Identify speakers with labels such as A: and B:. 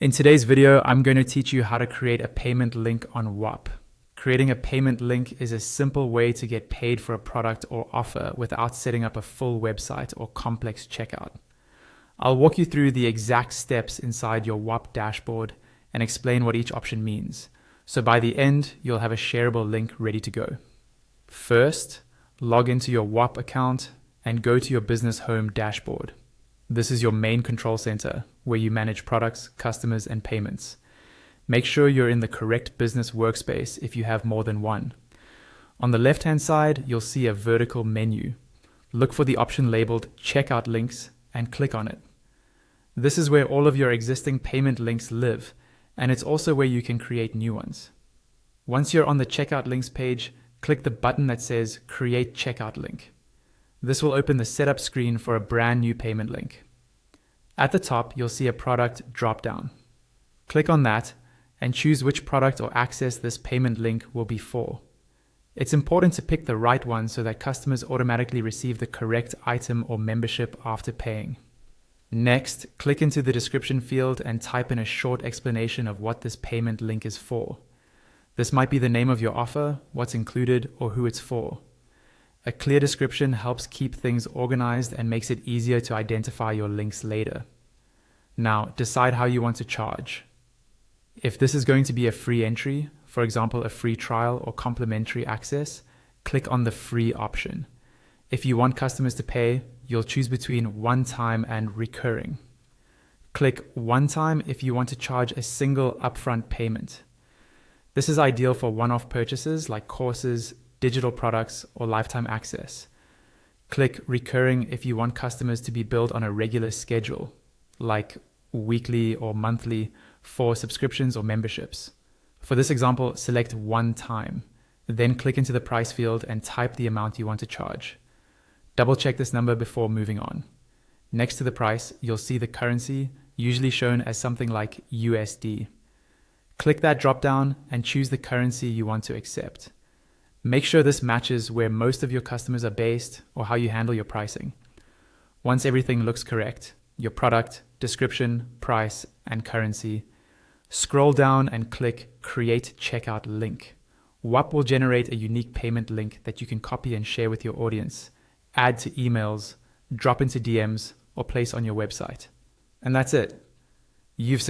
A: In today's video, I'm going to teach you how to create a payment link on Whop. Creating a payment link is a simple way to get paid for a product or offer without setting up a full website or complex checkout. I'll walk you through the exact steps inside your Whop dashboard and explain what each option means. So by the end, you'll have a shareable link ready to go. First, log into your Whop account and go to your business home dashboard. This is your main control center where you manage products, customers, and payments. Make sure you're in the correct business workspace if you have more than one. On the left-hand side, you'll see a vertical menu. Look for the option labeled Checkout Links and click on it. This is where all of your existing payment links live, and it's also where you can create new ones. Once you're on the Checkout Links page, click the button that says Create Checkout Link. This will open the setup screen for a brand new payment link. At the top, you'll see a product drop-down. Click on that and choose which product or access this payment link will be for. It's important to pick the right one so that customers automatically receive the correct item or membership after paying. Next, click into the description field and type in a short explanation of what this payment link is for. This might be the name of your offer, what's included, or who it's for. A clear description helps keep things organized and makes it easier to identify your links later. Now, decide how you want to charge. If this is going to be a free entry, for example, a free trial or complimentary access, click on the free option. If you want customers to pay, you'll choose between one-time and recurring. Click one-time if you want to charge a single upfront payment. This is ideal for one-off purchases like courses, digital products, or lifetime access. Click recurring if you want customers to be billed on a regular schedule, like weekly or monthly for subscriptions or memberships. For this example, select one time, then click into the price field and type the amount you want to charge. Double check this number before moving on. Next to the price, you'll see the currency, usually shown as something like USD. Click that drop-down and choose the currency you want to accept. Make sure this matches where most of your customers are based or how you handle your pricing. Once everything looks correct, your product, description, price, and currency, scroll down and click Create Checkout Link. Whop will generate a unique payment link that you can copy and share with your audience, add to emails, drop into DMs, or place on your website. And that's it. You've succeeded.